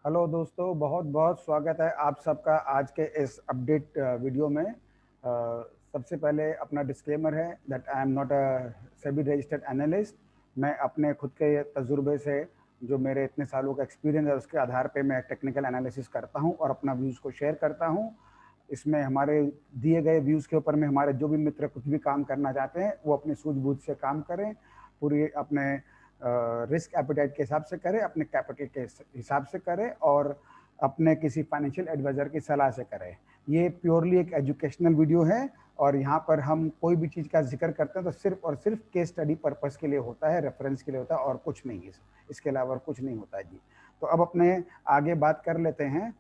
Hello दोस्तों, बहुत बहुत स्वागत है आप सबका आज के इस अपडेट वीडियो में। सबसे पहले अपना डिस्क्लेमर है that I am not a SEBI registered analyst. मैं अपने खुद के तजुर्बे से, जो मेरे इतने सालों का एक्सपीरियंस है, उसके आधार पे मैं टेक्निकल एनालिसिस करता हूं और अपना व्यूज़ को शेयर करता हूं। इसमें हमारे दिए गए व्यूज़ के ऊपर में हमारे जो भी मित्र कुछ भी काम करना चाहते हैं वो अपनी सूझबूझ से काम करें, पूरी अपने रिस्क एपिटाइट के हिसाब से करें, अपने कैपिटल के हिसाब से करें और अपने किसी फाइनेंशियल एडवाइज़र की सलाह से करें। ये प्योरली एक एजुकेशनल वीडियो है और यहाँ पर हम कोई भी चीज़ का जिक्र करते हैं तो सिर्फ और सिर्फ केस स्टडी पर्पस के लिए होता है, रेफरेंस के लिए होता है और कुछ नहीं है। इसके अलावा और कुछ नहीं होता है जी। तो अब अपने आगे बात कर लेते हैं।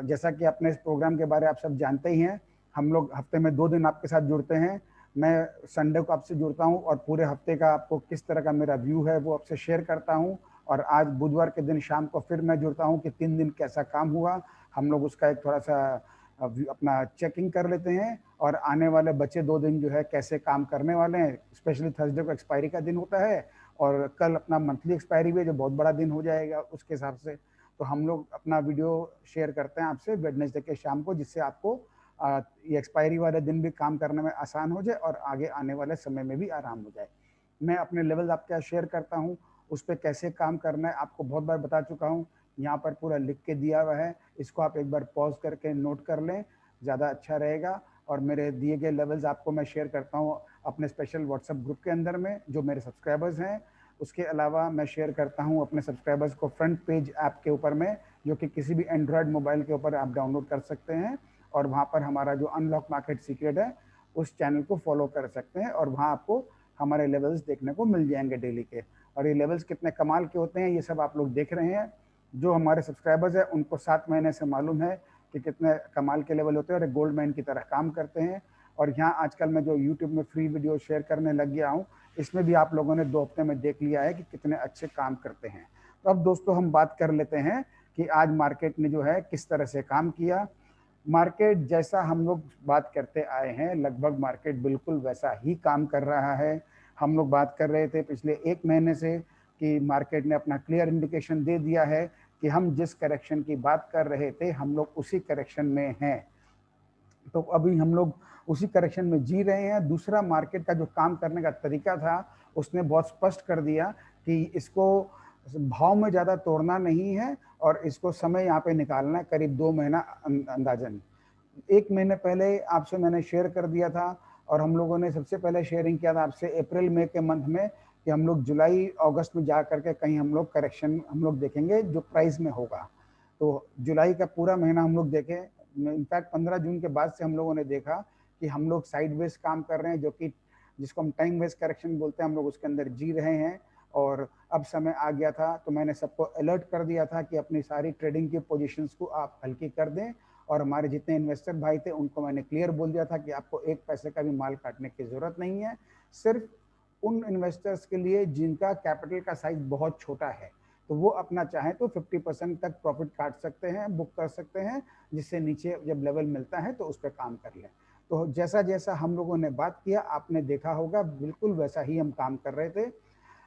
जैसा कि अपने इस प्रोग्राम के बारे में आप सब जानते ही हैं, हम लोग हफ्ते में 2 दिन आपके साथ जुड़ते हैं। मैं संडे को आपसे जुड़ता हूं और पूरे हफ्ते का आपको किस तरह का मेरा व्यू है वो आपसे शेयर करता हूं। और आज बुधवार के दिन शाम को फिर मैं जुड़ता हूं कि 3 दिन कैसा काम हुआ, हम लोग उसका एक थोड़ा सा अपना चेकिंग कर लेते हैं और आने वाले बचे 2 दिन जो है कैसे काम करने वाले हैं। स्पेशली थर्सडे को एक्सपायरी का दिन होता है और कल अपना मंथली एक्सपायरी भी है जो बहुत बड़ा दिन हो जाएगा उसके हिसाब से। तो हम लोग अपना वीडियो शेयर करते हैं आपसे वेडनेसडे के शाम को, जिससे आपको ये एक्सपायरी वाले दिन भी काम करने में आसान हो जाए और आगे आने वाले समय में भी आराम हो जाए। मैं अपने लेवल आपके साथ शेयर करता हूँ, उस पर कैसे काम करना है आपको बहुत बार बता चुका हूँ। यहाँ पर पूरा लिख के दिया हुआ है, इसको आप एक बार पॉज करके नोट कर लें, ज़्यादा अच्छा रहेगा। और मेरे दिए गए लेवल्स आपको मैं शेयर करता हूँ अपने स्पेशल व्हाट्सएप ग्रुप के अंदर में जो मेरे सब्सक्राइबर्स हैं। उसके अलावा मैं शेयर करता हूँ अपने सब्सक्राइबर्स को फ्रंट पेज ऐप के ऊपर में, जो कि किसी भी एंड्रॉयड मोबाइल के ऊपर आप डाउनलोड कर सकते हैं और वहाँ पर हमारा जो अनलॉक मार्केट सीक्रेट है उस चैनल को फॉलो कर सकते हैं और वहाँ आपको हमारे लेवल्स देखने को मिल जाएंगे डेली के। और ये लेवल्स कितने कमाल के होते हैं ये सब आप लोग देख रहे हैं। जो हमारे सब्सक्राइबर्स हैं उनको 7 महीने से मालूम है कि कितने कमाल के लेवल होते हैं और गोल्ड मैन की तरह काम करते हैं। और यहाँ आजकल मैं जो यूट्यूब में फ्री वीडियो शेयर करने लग गया हूँ, इसमें भी आप लोगों ने 2 हफ्ते में देख लिया है कि कितने अच्छे काम करते हैं। तो अब दोस्तों हम बात कर लेते हैं कि आज मार्केट ने जो है किस तरह से काम किया। मार्केट जैसा हम लोग बात करते आए हैं लगभग मार्केट बिल्कुल वैसा ही काम कर रहा है। हम लोग बात कर रहे थे पिछले 1 महीने से कि मार्केट ने अपना क्लियर इंडिकेशन दे दिया है कि हम जिस करेक्शन की बात कर रहे थे हम लोग उसी करेक्शन में हैं। तो अभी हम लोग उसी करेक्शन में जी रहे हैं। दूसरा, मार्केट का जो काम करने का तरीका था उसने बहुत स्पष्ट कर दिया कि इसको भाव में ज़्यादा तोड़ना नहीं है और इसको समय यहाँ पे निकालना है, करीब 2 महीना अंदाजन। 1 महीने पहले आपसे मैंने शेयर कर दिया था और हम लोगों ने सबसे पहले शेयरिंग किया था आपसे अप्रैल मई के मंथ में कि हम लोग जुलाई अगस्त में जा करके कहीं हम लोग करेक्शन हम लोग देखेंगे जो प्राइस में होगा। तो जुलाई का पूरा महीना हम लोग देखें, इनफैक्ट 15 जून के बाद से हम लोगों ने देखा कि हम लोग साइडवेज काम कर रहे हैं, जो कि जिसको हम टाइम वेज करेक्शन बोलते हैं, हम लोग उसके अंदर जी रहे हैं। और अब समय आ गया था तो मैंने सबको अलर्ट कर दिया था कि अपनी सारी ट्रेडिंग की पोजीशंस को आप हल्की कर दें। और हमारे जितने इन्वेस्टर भाई थे उनको मैंने क्लियर बोल दिया था कि आपको 1 पैसे का भी माल काटने की जरूरत नहीं है, सिर्फ उन इन्वेस्टर्स के लिए जिनका कैपिटल का साइज बहुत छोटा है तो वो अपना चाहें तो 50% तक प्रॉफिट काट सकते हैं, बुक कर सकते हैं, जिससे नीचे जब लेवल मिलता है तो उस पर काम कर लें। तो जैसा जैसा हम लोगों ने बात किया आपने देखा होगा बिल्कुल वैसा ही हम काम कर रहे थे।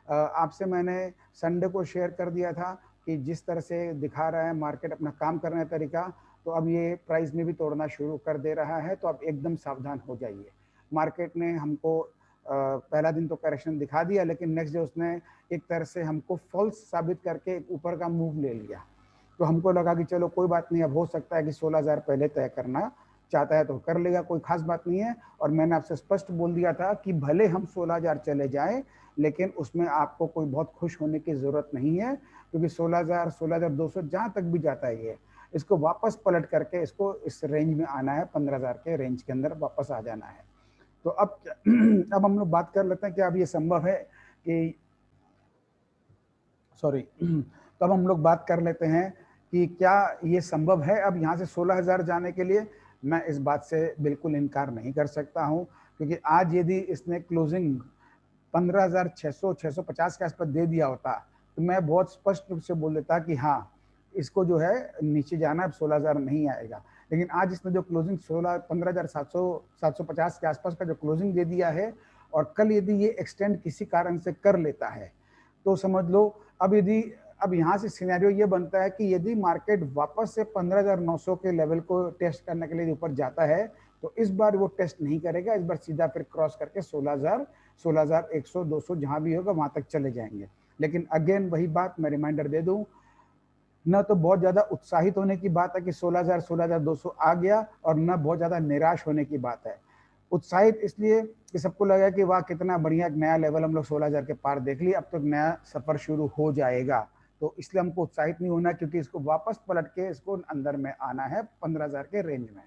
आपसे मैंने संडे को शेयर कर दिया था कि जिस तरह से दिखा रहा है मार्केट अपना काम करने का तरीका, तो अब ये प्राइस में भी तोड़ना शुरू कर दे रहा है, तो अब एकदम सावधान हो जाइए। मार्केट ने हमको पहला दिन तो करेक्शन दिखा दिया, लेकिन नेक्स्ट डे उसने एक तरह से हमको फॉल्स साबित करके ऊपर का मूव ले लिया। तो हमको लगा कि चलो कोई बात नहीं, अब हो सकता है कि 16,000 पहले तय करना चाहता है तो कर लेगा, कोई खास बात नहीं है। और मैंने आपसे स्पष्ट बोल दिया था कि भले हम 16,000 चले जाएं लेकिन उसमें आपको कोई बहुत खुश होने की जरूरत नहीं है, क्योंकि 16,000 16,200 जहां तक भी जाता है ये, इसको वापस पलट करके इसको इस रेंज में आना है, 15,000 के रेंज के अंदर वापस आ जाना है। तो अब अब हम लोग बात कर लेते हैं कि अब ये संभव है कि सॉरी तो अब हम लोग बात कर लेते हैं कि क्या ये संभव है अब यहाँ से 16,000 जाने के लिए। मैं इस बात से बिल्कुल इनकार नहीं कर सकता हूँ, क्योंकि आज यदि इसने क्लोजिंग 15,600 650 के आसपास दे दिया होता तो मैं बहुत स्पष्ट रूप से बोल देता कि हाँ इसको जो है नीचे जाना, अब 16,000 नहीं आएगा। लेकिन आज इसने जो क्लोजिंग 15,700 750 के आसपास का जो क्लोजिंग दे दिया है, और कल यदि ये एक्सटेंड किसी कारण से कर लेता है तो समझ लो अब यदि अब यहाँ से सिनेरियो ये बनता है कि यदि मार्केट वापस से 15,900 के लेवल को टेस्ट करने के लिए ऊपर जाता है तो इस बार वो टेस्ट नहीं करेगा, इस बार सीधा फिर क्रॉस करके 16,000, 16,100, 200 जहां भी होगा वहां तक चले जाएंगे। लेकिन अगेन वही बात मैं रिमाइंडर दे दूं, न तो बहुत ज्यादा उत्साहित होने की बात है कि 16,000, 16,200 आ गया, और न बहुत ज्यादा निराश होने की बात है। उत्साहित इसलिए कि सबको लगा कि वाह कितना बढ़िया नया लेवल हम लोग 16,000 के पार देख लिए, अब तो नया सफर शुरू हो जाएगा। तो इसलिए हमको उत्साहित नहीं होना, क्योंकि इसको वापस पलट के इसको अंदर में आना है 15,000 के रेंज में।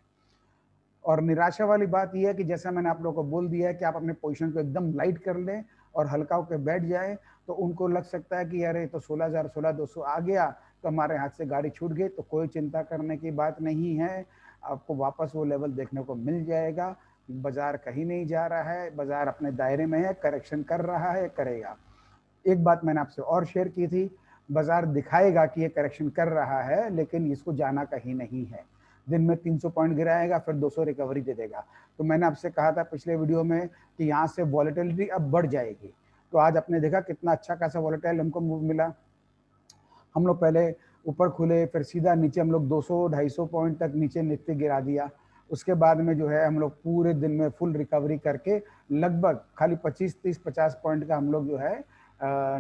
और निराशा वाली बात यह है कि जैसा मैंने आप लोगों को बोल दिया है कि आप अपने पोजीशन को एकदम लाइट कर लें और हल्का होकर बैठ जाए, तो उनको लग सकता है कि अरे तो 16,000, 16,200 आ गया तो हमारे हाथ से गाड़ी छूट गई। तो कोई चिंता करने की बात नहीं है, आपको वापस वो लेवल देखने को मिल जाएगा। बाजार कहीं नहीं जा रहा है, बाजार अपने दायरे में है, करेक्शन कर रहा है, करेगा। एक बात मैंने आपसे और शेयर की थी, बाजार दिखाएगा कि ये करेक्शन कर रहा है, लेकिन इसको जाना कहीं नहीं है। दिन में 300 पॉइंट गिराएगा, फिर 200 रिकवरी दे देगा। तो मैंने आपसे कहा था पिछले वीडियो में कि यहाँ से वॉलेटिलिटी अब बढ़ जाएगी। तो आज आपने देखा कितना अच्छा खासा वॉलेटाइल हमको मूव मिला। हम लोग पहले ऊपर खुले, फिर सीधा नीचे हम लोग 200-250 पॉइंट तक नीचे निफ्टी गिरा दिया। उसके बाद में जो है हम लोग पूरे दिन में फुल रिकवरी करके लगभग खाली 25, 30, 50 पॉइंट का हम लोग जो है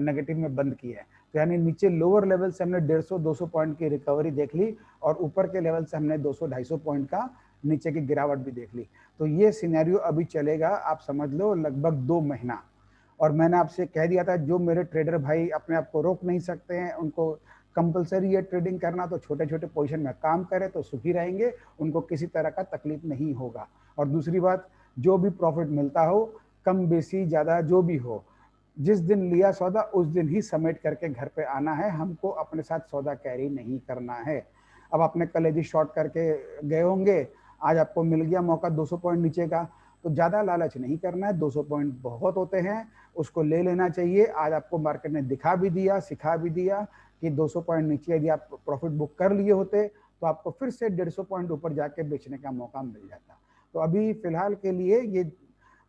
नेगेटिव में बंद किए हैं। तो यानी नीचे लोअर लेवल से हमने 150-200 पॉइंट की रिकवरी देख ली, और ऊपर के लेवल से हमने 200-250 पॉइंट का नीचे की गिरावट भी देख ली। तो ये सिनेरियो अभी चलेगा, आप समझ लो लगभग 2 महीना। और मैंने आपसे कह दिया था जो मेरे ट्रेडर भाई अपने आप को रोक नहीं सकते हैं, उनको कंपलसरी है ट्रेडिंग करना, तो छोटे छोटे पोजीशन में काम करें तो सुखी रहेंगे, उनको किसी तरह का तकलीफ नहीं होगा। और दूसरी बात, जो भी प्रॉफिट मिलता हो, कम बेसी ज़्यादा जो भी हो, जिस दिन लिया सौदा उस दिन ही समेट करके घर पे आना है, हमको अपने साथ सौदा कैरी नहीं करना है। अब आपने कल यदि शॉर्ट करके गए होंगे, आज आपको मिल गया मौका 200 पॉइंट नीचे का, तो ज़्यादा लालच नहीं करना है, 200 पॉइंट बहुत होते हैं, उसको ले लेना चाहिए। आज आपको मार्केट ने दिखा भी दिया, सिखा भी दिया कि 200 पॉइंट नीचे यदि आप प्रॉफिट बुक कर लिए होते तो आपको फिर से 150 पॉइंट ऊपर जाके बेचने का मौका मिल जाता। तो अभी फिलहाल के लिए ये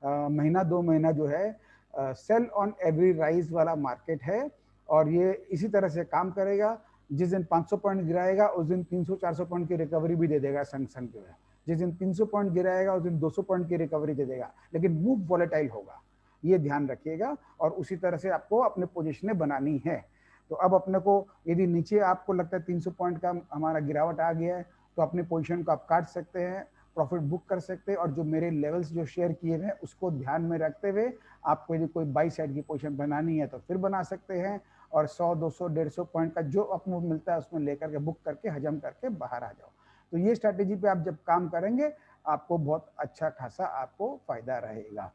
महीना 2 महीना जो है सेल ऑन एवरी राइज वाला मार्केट है, और ये इसी तरह से काम करेगा। जिस दिन 500 पॉइंट गिराएगा उस दिन 300-400 पॉइंट की रिकवरी भी दे देगा संग संग जो है। जिस दिन 300 पॉइंट गिराएगा उस दिन 200 पॉइंट की रिकवरी दे देगा, लेकिन मूव वॉलेटाइल होगा, ये ध्यान रखिएगा। और उसी तरह से आपको अपने पोजीशनें बनानी है। तो अब अपने को यदि नीचे आपको लगता है 300 पॉइंट का हमारा गिरावट आ गया है, तो अपनी पोजीशन को आप काट सकते हैं, प्रॉफिट बुक कर सकते हैं। और जो मेरे लेवल्स जो शेयर किए हैं उसको ध्यान में रखते हुए आपको यदि कोई बाई साइड की पोजीशन बनानी है तो फिर बना सकते हैं, और 100, 200, 150 पॉइंट का जो अपमूव मिलता है उसमें लेकर के बुक करके हजम करके बाहर आ जाओ। तो ये स्ट्रैटेजी पे आप जब काम करेंगे आपको बहुत अच्छा खासा आपको फायदा रहेगा।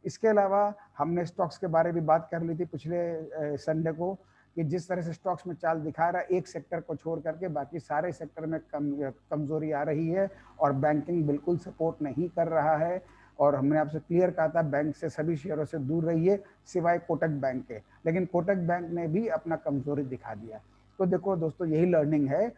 इसके अलावा हमने स्टॉक्स के बारे में बात कर ली थी पिछले संडे को, कि जिस तरह से स्टॉक्स में चाल दिखा रहा है, एक सेक्टर को छोड़ करके बाकी सारे सेक्टर में कमजोरी आ रही है, और बैंकिंग बिल्कुल सपोर्ट नहीं कर रहा है। और हमने आपसे क्लियर कहा था बैंक से सभी शेयरों से दूर रहिए सिवाय कोटक बैंक के, लेकिन कोटक बैंक ने भी अपना कमजोरी दिखा दिया। तो देखो दोस्तों, यही लर्निंग है,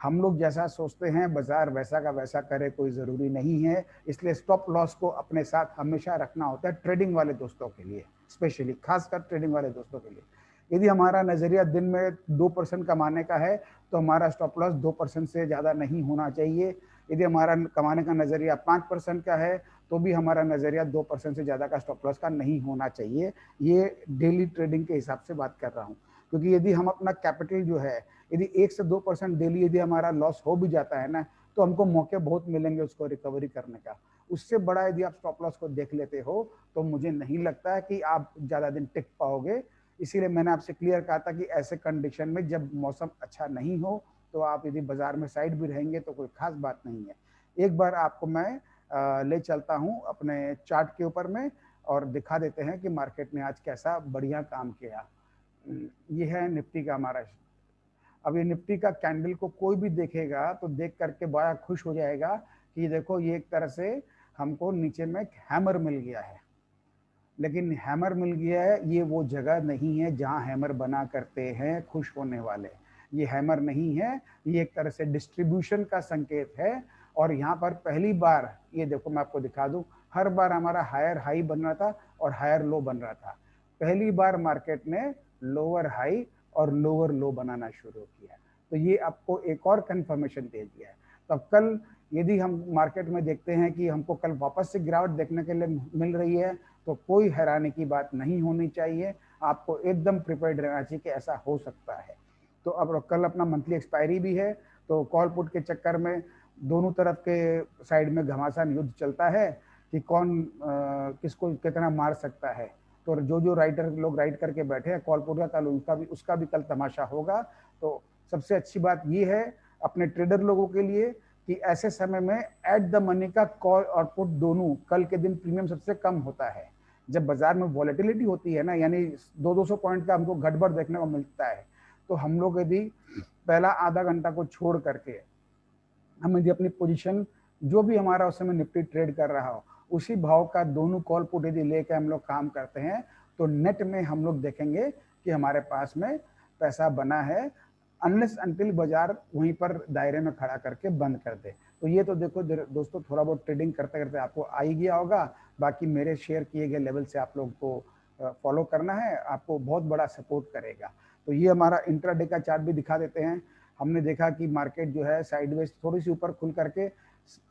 हम लोग जैसा सोचते हैं बाजार वैसा का वैसा करे, कोई ज़रूरी नहीं है। इसलिए स्टॉप लॉस को अपने साथ हमेशा रखना होता है, ट्रेडिंग वाले दोस्तों के लिए स्पेशली, खासकर ट्रेडिंग वाले दोस्तों के लिए। यदि हमारा नज़रिया दिन में 2% कमाने का है तो हमारा स्टॉप लॉस 2% से ज़्यादा नहीं होना चाहिए। यदि हमारा कमाने का नज़रिया 5% का है तो भी हमारा नज़रिया 2% से ज़्यादा का स्टॉप लॉस का नहीं होना चाहिए। ये डेली ट्रेडिंग के हिसाब से बात कर रहा हूँ, क्योंकि यदि हम अपना कैपिटल जो है यदि 1 से 2% डेली यदि हमारा लॉस हो भी जाता है ना, तो हमको मौके बहुत मिलेंगे उसको रिकवरी करने का। उससे बड़ा यदि आप स्टॉप लॉस को देख लेते हो तो मुझे नहीं लगता है कि आप ज़्यादा दिन टिक पाओगे। इसीलिए मैंने आपसे क्लियर कहा था कि ऐसे कंडीशन में जब मौसम अच्छा नहीं हो तो आप यदि बाजार में साइड भी रहेंगे तो कोई खास बात नहीं है। एक बार आपको मैं ले चलता हूं अपने चार्ट के ऊपर में, और दिखा देते हैं कि मार्केट ने आज कैसा बढ़िया काम किया। ये है निफ्टी का हमारा। अब ये निफ्टी का कैंडल को कोई भी देखेगा तो देख करके बड़ा खुश हो जाएगा कि देखो ये एक तरह से हमको नीचे में हैमर मिल गया है। लेकिन हैमर मिल गया है, ये वो जगह नहीं है जहां हैमर बना करते हैं खुश होने वाले। ये हैमर नहीं है, ये एक तरह से डिस्ट्रीब्यूशन का संकेत है। और यहाँ पर पहली बार ये देखो मैं आपको दिखा दूं, हर बार हमारा हायर हाई बन रहा था और हायर लो बन रहा था। पहली बार मार्केट ने लोअर हाई और लोअर लो बनाना शुरू किया। तो ये आपको एक और कंफर्मेशन दे दिया है। तो अब कल यदि हम मार्केट में देखते हैं कि हमको कल वापस से गिरावट देखने के लिए मिल रही है, तो कोई हैरानी की बात नहीं होनी चाहिए, आपको एकदम प्रिपेयर्ड रहना चाहिए कि ऐसा हो सकता है। तो अब कल अपना मंथली एक्सपायरी भी है, तो कॉल पुट के चक्कर में दोनों तरफ के साइड में घमासान युद्ध चलता है कि कौन किसको कितना मार सकता है। तो जो राइटर लोग राइट करके बैठे हैं कॉल पुट का, कल उसका भी कल तमाशा होगा। तो सबसे अच्छी बात ये है अपने ट्रेडर लोगों के लिए कि ऐसे समय में एट द मनी का कॉल और पुट दोनों कल के दिन प्रीमियम सबसे कम होता है। जब बाजार में वॉलेटिलिटी होती है ना, यानी 200 पॉइंट का हमको गड़बड़ देखने को मिलता है, तो हम लोग यदि पहला आधा घंटा को छोड़ करके हम यदि अपनी पोजीशन जो भी हमारा उस समय निफ्टी ट्रेड कर रहा हो उसी भाव का दोनों कॉल पुट यदि लेके हम लोग काम करते हैं, तो नेट में हम लोग देखेंगे कि हमारे पास में पैसा बना है, अनलेस अनटिल बाजार वहीं पर दायरे में खड़ा करके बंद कर दे। तो ये तो देखो दोस्तों, थोड़ा बहुत ट्रेडिंग करते करते आपको आ ही गया होगा। बाकी मेरे शेयर किए गए लेवल से आप लोग को फॉलो करना है, आपको बहुत बड़ा सपोर्ट करेगा। तो ये हमारा इंट्राडे का चार्ट भी दिखा देते हैं। हमने देखा कि मार्केट जो है साइडवेज थोड़ी सी ऊपर खुल करके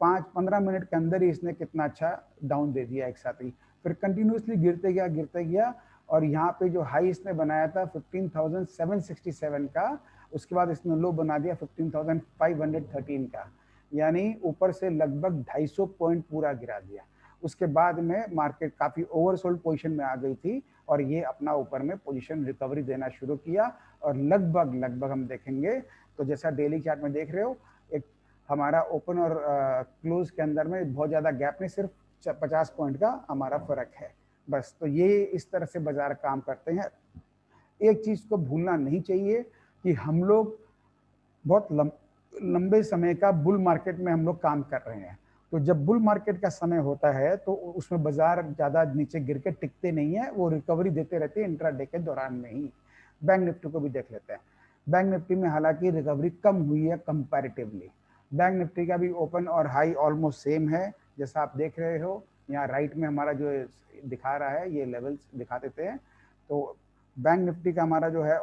5-15 मिनट के अंदर ही इसने कितना अच्छा डाउन दे दिया एक साथ ही, फिर कंटिन्यूसली गिरते गया और यहाँ पे जो हाई इसने बनाया था 15,767 का, उसके बाद इसने लो बना दिया 15,513 का, यानी ऊपर से लगभग 250 पॉइंट पूरा गिरा दिया। उसके बाद में मार्केट काफी ओवरसोल्ड पोजीशन में आ गई थी और ये अपना ऊपर में पोजीशन रिकवरी देना शुरू किया और लगभग हम देखेंगे तो जैसा डेली चार्ट में देख रहे हो, एक हमारा ओपन और क्लोज के अंदर में बहुत ज्यादा गैप नहीं, सिर्फ 50 पॉइंट का हमारा फर्क है बस। तो ये इस तरह से बाजार काम करते हैं। एक चीज को भूलना नहीं चाहिए कि हम लोग बहुत लंबे समय का बुल मार्केट में हम लोग काम कर रहे हैं। तो जब बुल मार्केट का समय होता है तो उसमें बाजार ज्यादा नीचे गिर के टिकते नहीं है, वो रिकवरी देते रहते हैं इंट्राडे के दौरान में ही। बैंक निफ्टी को भी देख लेते हैं। बैंक निफ्टी में हालांकि रिकवरी कम हुई है कंपैरेटिवली। बैंक निफ्टी का भी ओपन और हाई ऑलमोस्ट सेम है, जैसा आप देख रहे हो यहाँ राइट में हमारा जो दिखा रहा है ये लेवल्स दिखा देते हैं। तो बैंक निफ्टी का हमारा जो है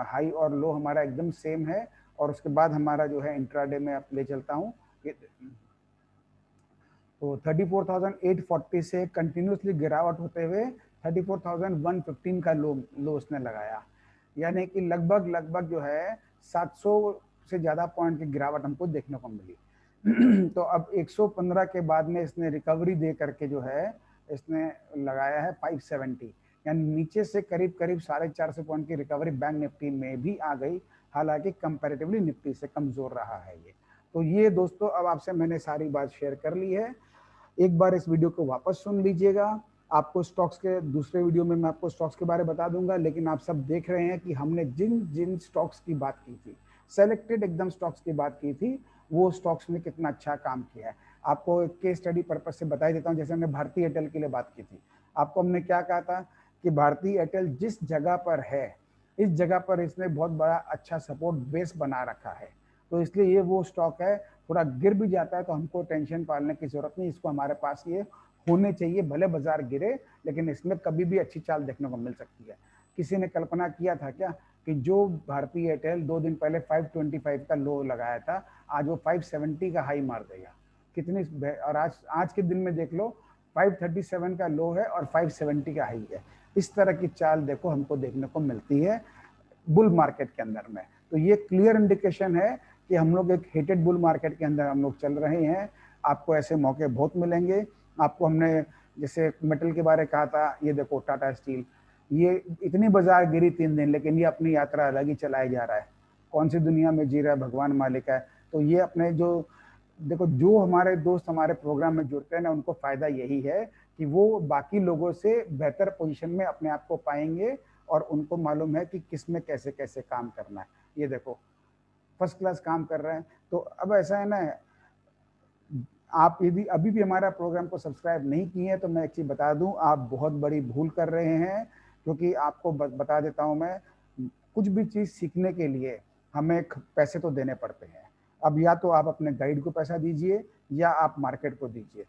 हाई और लो हमारा एकदम सेम है। और उसके बाद हमारा जो है इंट्राडे में आप ले चलता हूँ, तो 34,840 से कंटिन्यूसली गिरावट होते हुए 34,115 का लो उसने लगाया, यानी कि लगभग जो है 700 से ज्यादा पॉइंट की गिरावट हमको देखने को मिली। तो अब 115 के बाद में इसने रिकवरी दे करके जो है इसने लगाया है 570, यानी नीचे से करीब 450 पॉइंट की रिकवरी बैंक निफ्टी में भी आ गई, हालांकि कंपैरेटिवली निफ्टी से कमजोर रहा है ये। तो ये दोस्तों अब आपसे मैंने सारी बात शेयर कर ली है। एक बार इस वीडियो को वापस सुन लीजिएगा। आपको स्टॉक्स के दूसरे वीडियो में मैं आपको स्टॉक्स के बारे में बता दूंगा, लेकिन आप सब देख रहे हैं कि हमने जिन जिन स्टॉक्स की बात की थी, सेलेक्टेड एकदम स्टॉक्स की बात की थी, वो स्टॉक्स ने कितना अच्छा काम किया है। आपको एक केस स्टडी पर्पज से बता देता हूँ। जैसे हमने भारतीय एयरटेल के लिए बात की थी, आपको हमने क्या कहा था कि भारतीय एयरटेल जिस जगह पर है इस जगह पर इसने बहुत बड़ा अच्छा सपोर्ट बेस बना रखा है। तो इसलिए ये वो स्टॉक है, थोड़ा गिर भी जाता है तो हमको टेंशन पालने की जरूरत नहीं, इसको हमारे पास ये होने चाहिए, भले बाजार गिरे लेकिन इसमें कभी भी अच्छी चाल देखने को मिल सकती है। किसी ने कल्पना किया था क्या कि जो भारतीय एयरटेल 2 दिन पहले 525 का लो लगाया था, आज वो 570 का हाई मार देगा? कितनी, और आज के दिन में देख लो 537 का लो है और 570 का हाई है। इस तरह की चाल देखो हमको देखने को मिलती है बुल मार्केट के अंदर में। तो ये क्लियर इंडिकेशन है कि हम लोग एक हेटेड बुल मार्केट के अंदर हम लोग चल रहे हैं। आपको ऐसे मौके बहुत मिलेंगे। आपको हमने जैसे मेटल के बारे कहा था, ये देखो टाटा स्टील, ये इतनी बाजार गिरी 3 दिन, लेकिन ये अपनी यात्रा अलग ही चलाए जा रहा है। कौन सी दुनिया में जी रहा है, भगवान मालिक है। तो ये अपने जो देखो, जो हमारे दोस्त हमारे प्रोग्राम में जुड़ते हैं ना, उनको फायदा यही है कि वो बाकी लोगों से बेहतर पोजीशन में अपने आप को पाएंगे और उनको मालूम है कि किस में कैसे कैसे काम करना है। ये देखो फर्स्ट क्लास काम कर रहे हैं। तो अब ऐसा है ना, आप यदि अभी भी हमारा प्रोग्राम को सब्सक्राइब नहीं किए हैं तो मैं एक चीज बता दूं, आप बहुत बड़ी भूल कर रहे हैं। क्योंकि आपको बता देता हूं मैं, कुछ भी चीज सीखने के लिए हमें पैसे तो देने पड़ते हैं। अब या तो आप अपने गाइड को पैसा दीजिए या आप मार्केट को दीजिए।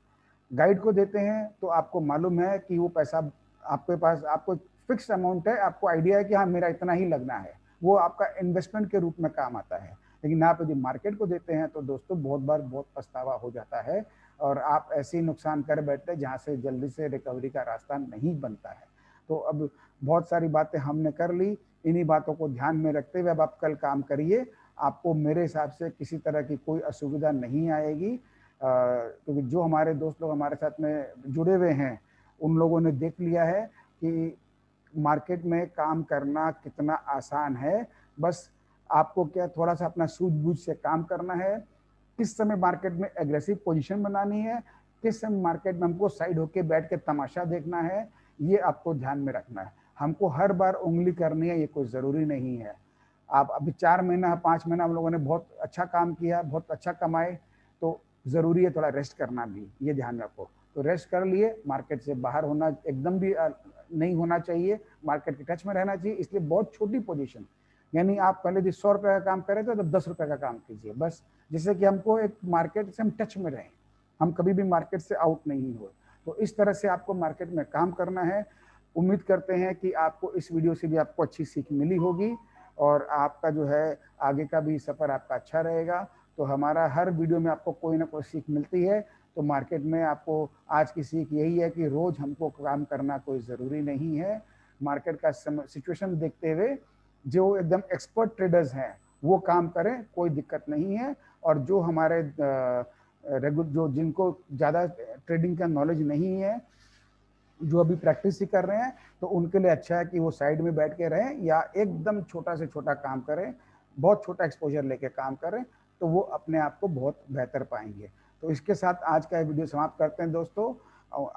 गाइड को देते हैं तो आपको मालूम है कि वो पैसा आपके पास, आपको फिक्स अमाउंट है, आपको आइडिया है कि हाँ मेरा इतना ही लगना है। वो आपका इन्वेस्टमेंट के रूप में काम आता है। लेकिन आप यदि मार्केट को देते हैं तो दोस्तों बहुत बार बहुत पछतावा हो जाता है और आप ऐसे ही नुकसान कर बैठते हैं जहाँ से जल्दी से रिकवरी का रास्ता नहीं बनता है। तो अब बहुत सारी बातें हमने कर ली, इन्हीं बातों को ध्यान में रखते हुए अब आप कल काम करिए। आपको मेरे हिसाब से किसी तरह की कोई असुविधा नहीं आएगी, क्योंकि जो हमारे दोस्त लोग हमारे साथ में जुड़े हुए हैं उन लोगों ने देख लिया है कि मार्केट में काम करना कितना आसान है। बस आपको क्या थोड़ा सा अपना सूझबूझ से काम करना है, किस समय मार्केट में एग्रेसिव पोजीशन बनानी है, किस समय मार्केट में हमको साइड होके बैठ के तमाशा देखना है, ये आपको ध्यान में रखना है। हमको हर बार उंगली करनी है ये कोई ज़रूरी नहीं है। आप अभी 4 महीना 5 महीना हम लोगों ने बहुत अच्छा काम किया, बहुत अच्छा कमाए, तो ज़रूरी है थोड़ा रेस्ट करना भी, ये ध्यान रखो। तो रेस्ट कर लिए, मार्केट से बाहर होना एकदम भी नहीं होना चाहिए, मार्केट के टच में रहना चाहिए। इसलिए बहुत छोटी पोजीशन, यानी आप पहले यदि 100 रुपये का काम कर रहे थे तो 10 रुपये का काम कीजिए बस, जिससे कि हमको एक मार्केट से हम टच में रहें, हम कभी भी मार्केट से आउट नहीं हो। तो इस तरह से आपको मार्केट में काम करना है। उम्मीद करते हैं कि आपको इस वीडियो से भी आपको अच्छी सीख मिली होगी और आपका जो है आगे का भी सफ़र आपका अच्छा रहेगा। तो हमारा हर वीडियो में आपको कोई ना कोई सीख मिलती है। तो मार्केट में आपको आज की सीख यही है कि रोज़ हमको काम करना कोई ज़रूरी नहीं है। मार्केट का सिचुएशन देखते हुए जो एकदम एक्सपर्ट ट्रेडर्स हैं वो काम करें, कोई दिक्कत नहीं है। और जो हमारे जो जिनको ज़्यादा ट्रेडिंग का नॉलेज नहीं है, जो अभी प्रैक्टिस ही कर रहे हैं, तो उनके लिए अच्छा है कि वो साइड में बैठ के रहें या एकदम छोटा से छोटा काम करें, बहुत छोटा एक्सपोजर लेके काम करें, तो वो अपने आप को बहुत बेहतर पाएंगे। तो इसके साथ आज का वीडियो समाप्त करते हैं दोस्तों।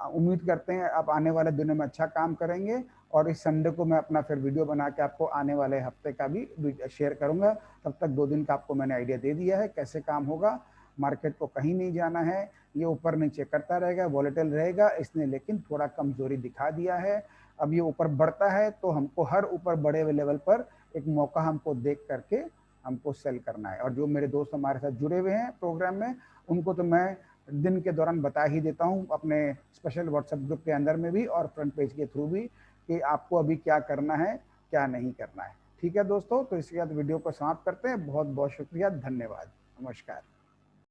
उम्मीद करते हैं आप आने वाले दिनों में अच्छा काम करेंगे और इस संडे को मैं अपना फिर वीडियो बना के आपको आने वाले हफ्ते का भी शेयर करूंगा। तब तक 2 दिन का आपको मैंने आइडिया दे दिया है कैसे काम होगा। मार्केट को कहीं नहीं जाना है, ये ऊपर नीचे करता रहेगा, वॉलेटाइल रहेगा, इसने लेकिन थोड़ा कमजोरी दिखा दिया है। अब ये ऊपर बढ़ता है तो हमको हर ऊपर बढ़े हुए लेवल पर एक मौका हमको देख करके हमको सेल करना है। और जो मेरे दोस्त हमारे साथ जुड़े हुए हैं प्रोग्राम में, उनको तो मैं दिन के दौरान बता ही देता हूँ अपने स्पेशल व्हाट्सएप ग्रुप के अंदर में भी और फ्रंट पेज के थ्रू भी कि आपको अभी क्या करना है क्या नहीं करना है। ठीक है दोस्तों, तो इसके बाद वीडियो को समाप्त करते हैं। बहुत बहुत शुक्रिया, धन्यवाद, नमस्कार।